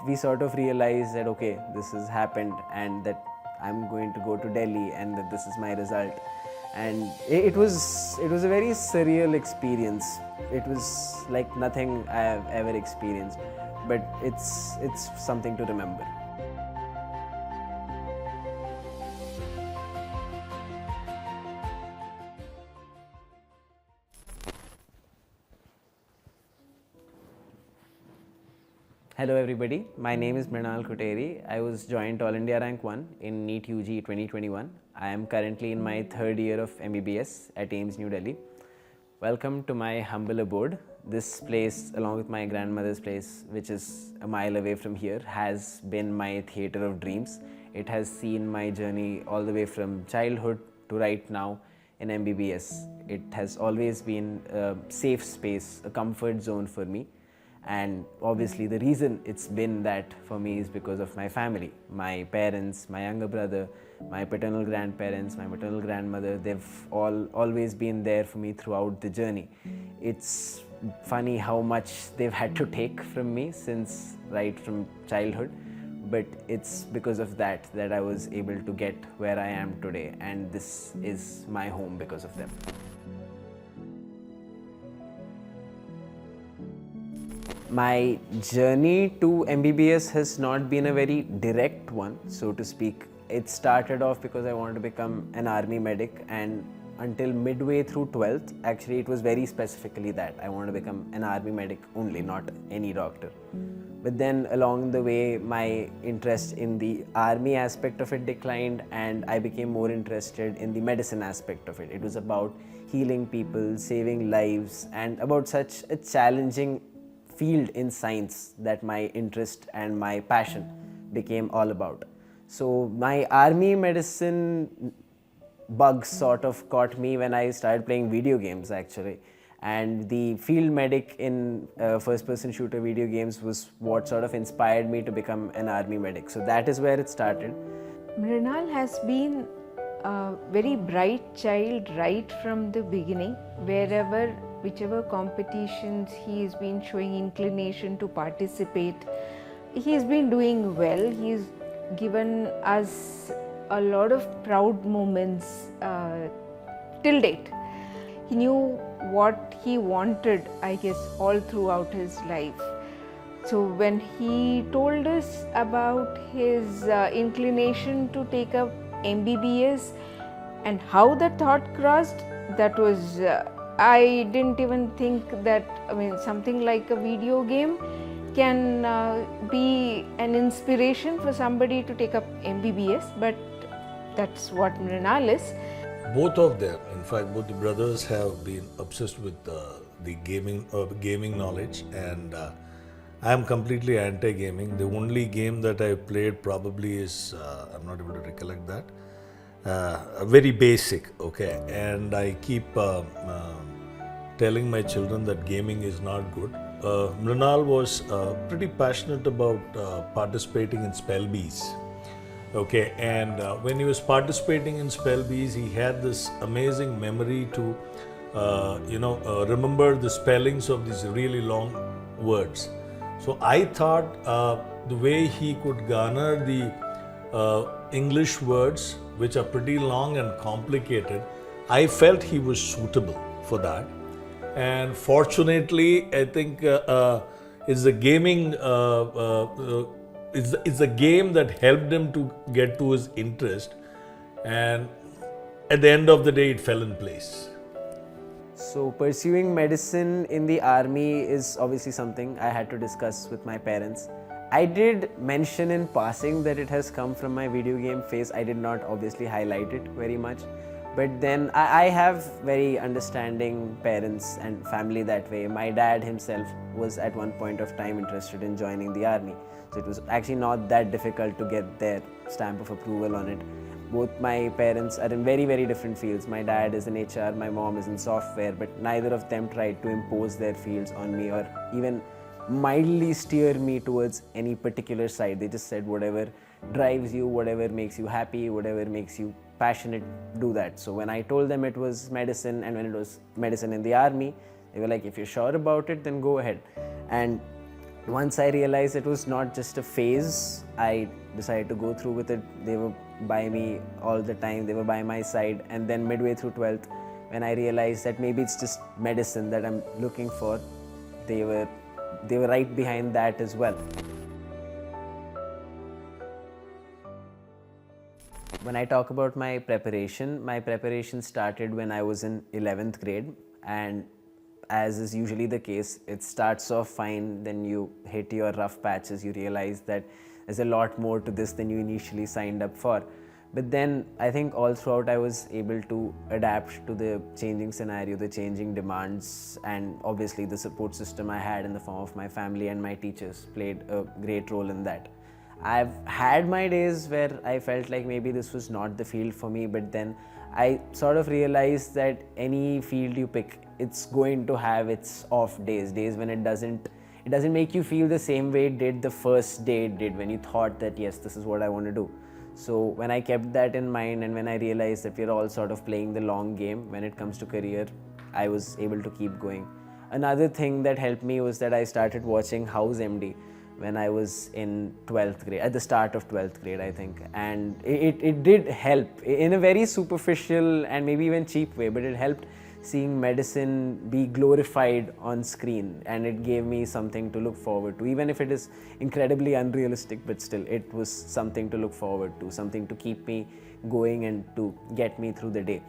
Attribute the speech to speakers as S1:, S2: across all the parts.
S1: we sort of realized that okay, this has happened and that I'm going to go to Delhi and that this is my result. And it was a very surreal experience. It was like nothing I have ever experienced, but it's something to remember. Hello everybody, my name is Mrinal Kutteri. I was joined All India Rank 1 in NEET UG 2021. I am currently in my third year of MBBS at AIIMS New Delhi. Welcome to my humble abode. This place, along with my grandmother's place, which is a mile away from here, has been my theatre of dreams. It has seen my journey all the way from childhood to right now in MBBS. It has always been a safe space, a comfort zone for me. And obviously the reason it's been that for me is because of my family, my parents, my younger brother, my paternal grandparents, my maternal grandmother. They've always been there for me throughout the journey. It's funny how much they've had to take from me since right from childhood, but it's because of that I was able to get where I am today, and this is my home because of them. My journey to MBBS has not been a very direct one, so to speak. It started off because I wanted to become an army medic, and until midway through 12th, actually it was very specifically that I wanted to become an army medic only, not any doctor. But then along the way, my interest in the army aspect of it declined and I became more interested in the medicine aspect of it. It was about healing people, saving lives, and about such a challenging field in science that my interest and my passion became all about. So my army medicine bug sort of caught me when I started playing video games actually, and the field medic in first person shooter video games was what sort of inspired me to become an army medic. So that is where it started.
S2: Mrinal has been a very bright child right from the beginning. Whichever competitions he has been showing inclination to participate, he's been doing well. He's given us a lot of proud moments till date. He knew what he wanted, I guess, all throughout his life. So when he told us about his inclination to take up MBBS and how the thought crossed, that was I didn't even think that, something like a video game can be an inspiration for somebody to take up MBBS, but that's what Mrinal is.
S3: Both of them, in fact, both the brothers have been obsessed with the gaming knowledge, and I am completely anti-gaming. The only game that I played probably is, I'm not able to recollect that, very basic, okay, and I keep telling my children that gaming is not good. Mrinal was pretty passionate about participating in spell bees, okay, and when he was participating in spell bees, he had this amazing memory to remember the spellings of these really long words. So I thought the way he could garner the English words, which are pretty long and complicated, I felt he was suitable for that. And fortunately, I think it's the gaming, it's the game that helped him to get to his interest. And at the end of the day, it fell in place.
S1: So pursuing medicine in the army is obviously something I had to discuss with my parents. I did mention in passing that it has come from my video game phase. I did not obviously highlight it very much. But then I have very understanding parents and family that way. My dad himself was at one point of time interested in joining the army. So it was actually not that difficult to get their stamp of approval on it. Both my parents are in very, very different fields. My dad is in HR, my mom is in software, but neither of them tried to impose their fields on me or even mildly steer me towards any particular side. They just said whatever drives you, whatever makes you happy, whatever makes you passionate, do that. So when I told them it was medicine and when it was medicine in the army, they were like, if you're sure about it, then go ahead. And once I realized it was not just a phase, I decided to go through with it. They were by me all the time, they were by my side. And then midway through 12th, when I realized that maybe it's just medicine that I'm looking for, they were right behind that as well. When I talk about my preparation started when I was in 11th grade, and as is usually the case, it starts off fine, then you hit your rough patches, you realize that there's a lot more to this than you initially signed up for. But then I think all throughout I was able to adapt to the changing scenario, the changing demands, and obviously the support system I had in the form of my family and my teachers played a great role in that. I've had my days where I felt like maybe this was not the field for me, but then I sort of realized that any field you pick, it's going to have its off days, days when it doesn't make you feel the same way it did the first day it did, when you thought that yes, this is what I want to do. So when I kept that in mind, and when I realized that we're all sort of playing the long game when it comes to career, I was able to keep going. Another thing that helped me was that I started watching House MD when I was in 12th grade, at the start of 12th grade, I think. And it did help in a very superficial and maybe even cheap way, but it helped seeing medicine be glorified on screen, and it gave me something to look forward to, even if it is incredibly unrealistic, but still it was something to look forward to, something to keep me going and to get me through the day.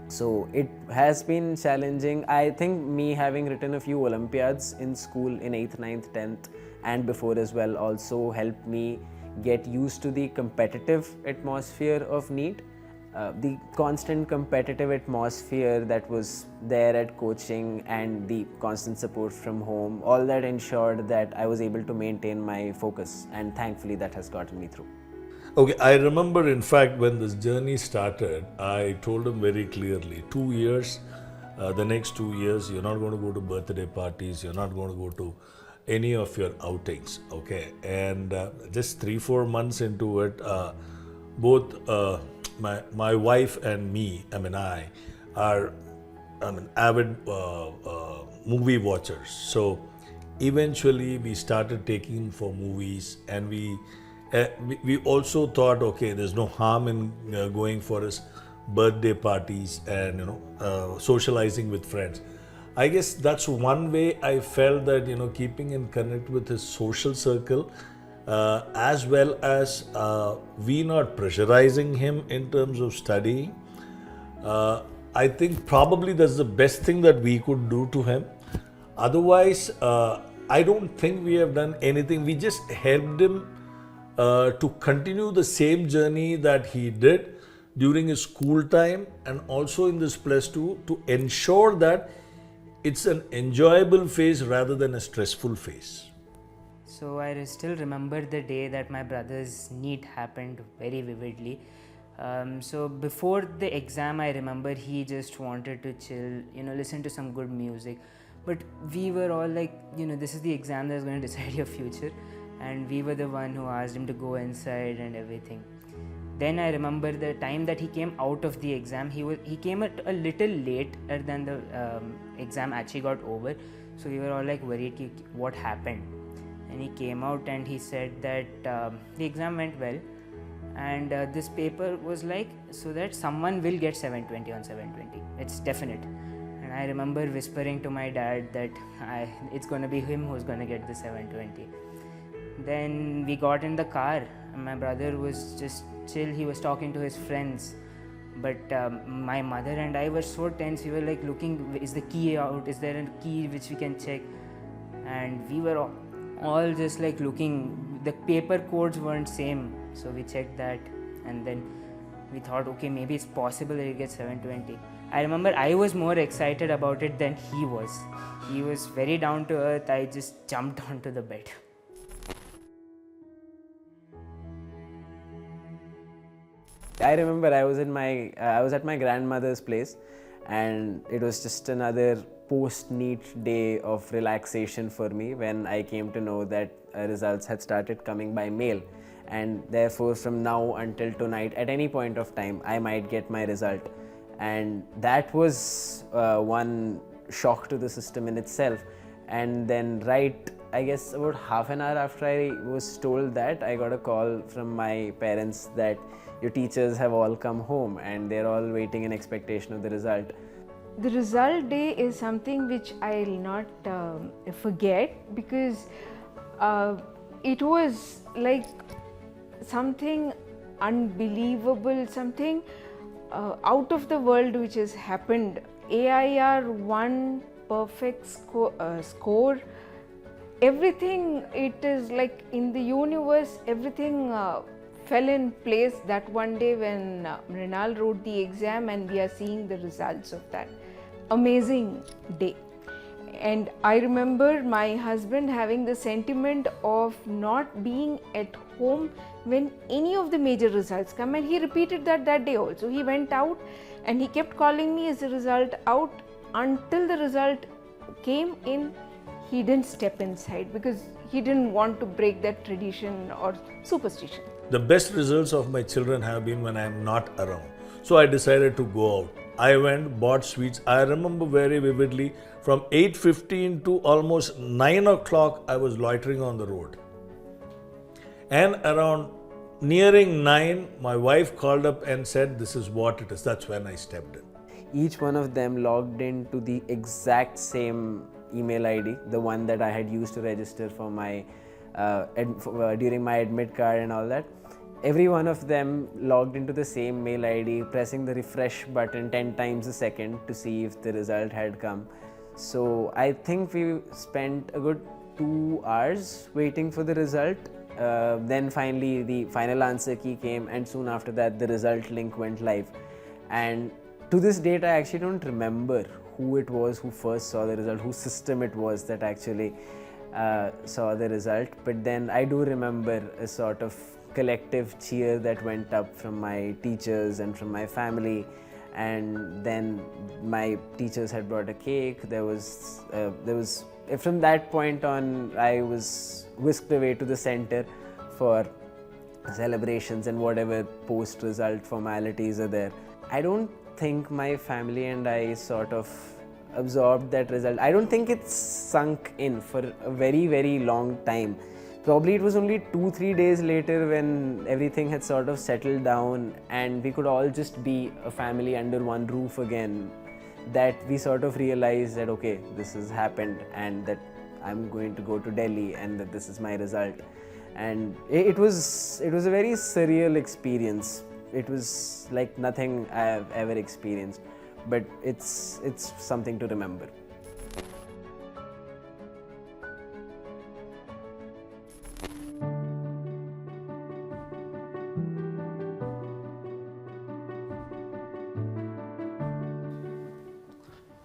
S1: So it has been challenging. I think me having written a few Olympiads in school in 8th, 9th, 10th and before as well also helped me get used to the competitive atmosphere of NEET. The constant competitive atmosphere that was there at coaching and the constant support from home, all that ensured that I was able to maintain my focus, and thankfully that has gotten me through.
S3: Okay, I remember in fact when this journey started, I told him very clearly, 2 years, the next 2 years, you're not going to go to birthday parties, you're not going to go to any of your outings, okay? And just 3-4 months into it, both my wife and me, I are avid movie watchers. So eventually we started taking him for movies, and we also thought, okay, there's no harm in going for his birthday parties and socializing with friends. I guess that's one way I felt that keeping in connect with his social circle, as well as we not pressurizing him in terms of studying. I think probably that's the best thing that we could do to him. Otherwise, I don't think we have done anything. We just helped him to continue the same journey that he did during his school time, and also in this +2, to ensure that it's an enjoyable phase rather than a stressful phase.
S4: So I still remember the day that my brother's NEET happened very vividly. So before the exam, I remember he just wanted to chill, listen to some good music. But we were all like, this is the exam that's going to decide your future. And we were the one who asked him to go inside and everything. Then I remember the time that he came out of the exam, he came a little later than the exam actually got over. So we were all like worried, what happened? And he came out and he said that the exam went well, and this paper was like, so that someone will get 720 on 720. It's definite. And I remember whispering to my dad that it's going to be him who's going to get the 720. Then we got in the car, and my brother was just chill. He was talking to his friends, but my mother and I were so tense. We were like looking, is the key out? Is there a key which we can check? And we were all just like looking. The paper codes weren't same, so we checked that, and then we thought, okay, maybe it's possible that he gets 720. I remember I was more excited about it than he was. He was very down to earth. I just jumped onto the bed.
S1: I remember I was at my grandmother's place, and it was just another post-NEET day of relaxation for me when I came to know that results had started coming by mail, and therefore from now until tonight, at any point of time, I might get my result. And that was one shock to the system in itself. And then right I guess about half an hour after I was told that, I got a call from my parents that your teachers have all come home and they're all waiting in expectation of the result.
S2: The result day is something which I'll not forget, because it was like something unbelievable, something out of the world which has happened. AIR 1 perfect score, everything, it is like in the universe, everything fell in place that one day when Mrinal wrote the exam and we are seeing the results of that. Amazing day. And I remember my husband having the sentiment of not being at home when any of the major results come, and he repeated that day also. He went out and he kept calling me, is the result out? Until the result came in, he didn't step inside because he didn't want to break that tradition or superstition.
S3: The best results of my children have been when I am not around. So I decided to go out. I went, bought sweets. I remember very vividly, from 8:15 to almost 9 o'clock, I was loitering on the road. And around nearing 9, my wife called up and said, this is what it is. That's when I stepped in.
S1: Each one of them logged into the exact same email ID, the one that I had used to register for my during my admit card and all that. Every one of them logged into the same mail ID, pressing the refresh button 10 times a second to see if the result had come. So I think we spent a good 2 hours waiting for the result. Then finally the final answer key came, and soon after that the result link went live. And to this date I actually don't remember who it was who first saw the result, whose system it was that actually saw the result. But then I do remember a sort of collective cheer that went up from my teachers and from my family. And then my teachers had brought a cake. There was from that point on, I was whisked away to the center for celebrations and whatever post-result formalities are there. I don't think my family and I sort of absorbed that result. I don't think it's sunk in for a very, very long time. Probably it was only 2-3 days later, when everything had sort of settled down and we could all just be a family under one roof again, that we sort of realized that okay, this has happened and that I'm going to go to Delhi and that this is my result. And it was a very surreal experience. It was like nothing I have ever experienced, but it's something to remember.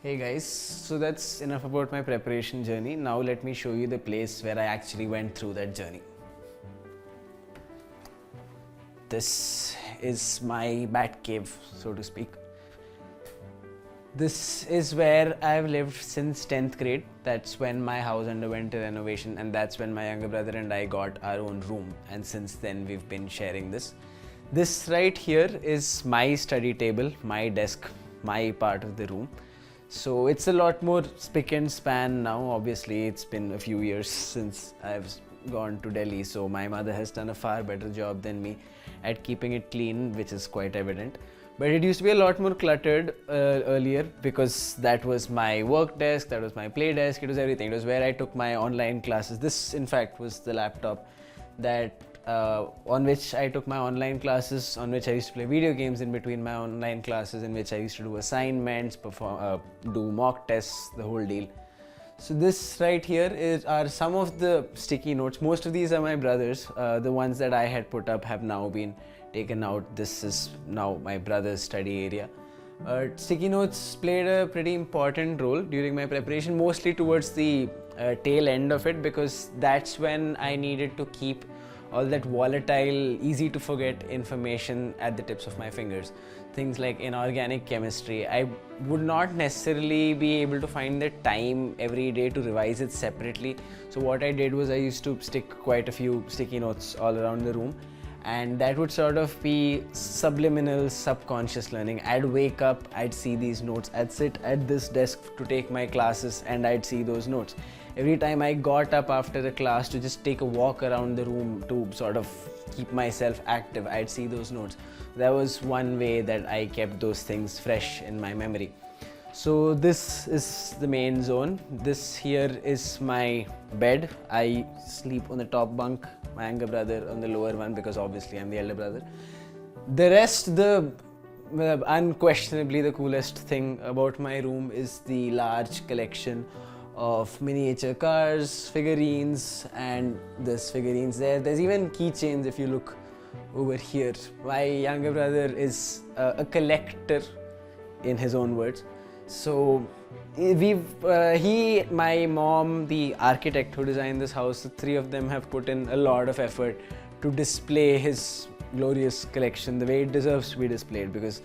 S1: Hey guys, so that's enough about my preparation journey. Now let me show you the place where I actually went through that journey. This is my bat cave, so to speak. This is where I've lived since 10th grade. That's when my house underwent a renovation, and that's when my younger brother and I got our own room, and since then we've been sharing this. This right here is my study table, my desk, my part of the room. So it's a lot more spick and span now. Obviously it's been a few years since I've gone to Delhi, so my mother has done a far better job than me at keeping it clean, which is quite evident. But it used to be a lot more cluttered earlier, because that was my work desk, that was my play desk, it was everything. It was where I took my online classes. This in fact was the laptop that on which I took my online classes, on which I used to play video games in between my online classes, in which I used to do assignments, do mock tests, the whole deal. So this right here are some of the sticky notes. Most of these are my brother's. The ones that I had put up have now been taken out. This is now my brother's study area. Sticky notes played a pretty important role during my preparation, mostly towards the tail end of it, because that's when I needed to keep all that volatile, easy to forget information at the tips of my fingers. Things like inorganic chemistry, I would not necessarily be able to find the time every day to revise it separately. So what I did was I used to stick quite a few sticky notes all around the room, and that would sort of be subliminal, subconscious learning. I'd wake up, I'd see these notes, I'd sit at this desk to take my classes, and I'd see those notes. Every time I got up after a class to just take a walk around the room to sort of keep myself active, I'd see those notes. That was one way that I kept those things fresh in my memory. So this is the main zone. This here is my bed. I sleep on the top bunk, my younger brother on the lower one, because obviously I'm the elder brother. The rest, unquestionably the coolest thing about my room is the large collection of miniature cars, figurines, and there's figurines there. There's even keychains if you look over here. My younger brother is a collector in his own words. So my mom, the architect who designed this house, the three of them have put in a lot of effort to display his glorious collection the way it deserves to be displayed, because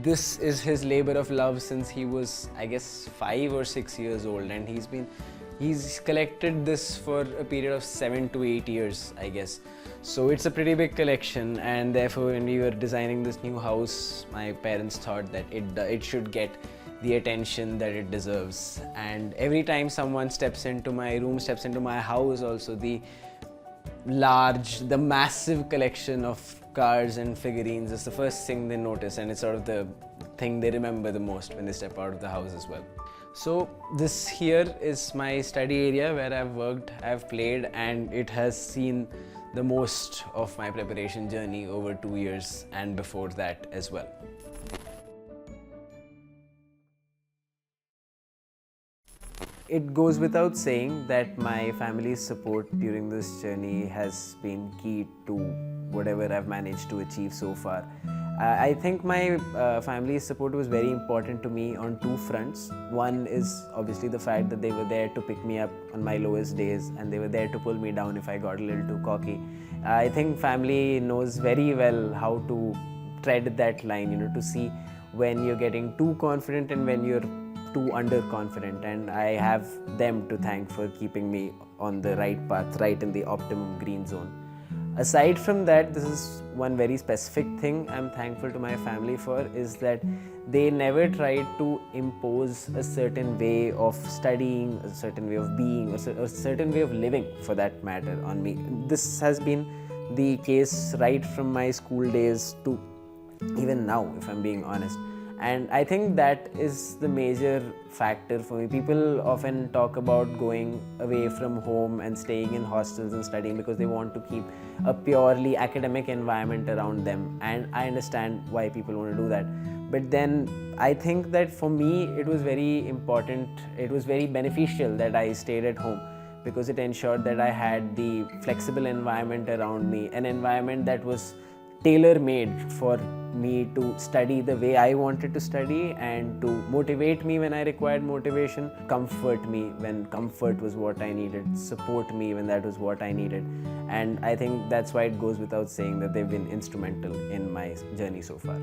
S1: this is his labor of love since he was, I guess, 5 or 6 years old, and he's collected this for a period of 7 to 8 years, I guess. So it's a pretty big collection, and therefore when we were designing this new house, my parents thought that it should get the attention that it deserves. And every time someone steps into my room, steps into my house also, the massive collection of cards and figurines is the first thing they notice, and it's sort of the thing they remember the most when they step out of the house as well. So this here is my study area where I've worked, I've played, and it has seen the most of my preparation journey over 2 years and before that as well. It goes without saying that my family's support during this journey has been key to whatever I've managed to achieve so far. I think my family's support was very important to me on 2 fronts. One is obviously the fact that they were there to pick me up on my lowest days, and they were there to pull me down if I got a little too cocky. I think family knows very well how to tread that line, to see when you're getting too confident and when you're too underconfident, and I have them to thank for keeping me on the right path, right in the optimum green zone. Aside from that, this is one very specific thing I'm thankful to my family for, is that they never tried to impose a certain way of studying, a certain way of being, or a certain way of living for that matter on me. This has been the case right from my school days to even now, if I'm being honest. And I think that is the major factor for me. People often talk about going away from home and staying in hostels and studying because they want to keep a purely academic environment around them. And I understand why people want to do that. But then I think that for me, it was very important, it was very beneficial that I stayed at home, because it ensured that I had the flexible environment around me, an environment that was tailor-made for me to study the way I wanted to study, and to motivate me when I required motivation, comfort me when comfort was what I needed, support me when that was what I needed. And I think that's why it goes without saying that they've been instrumental in my journey so far.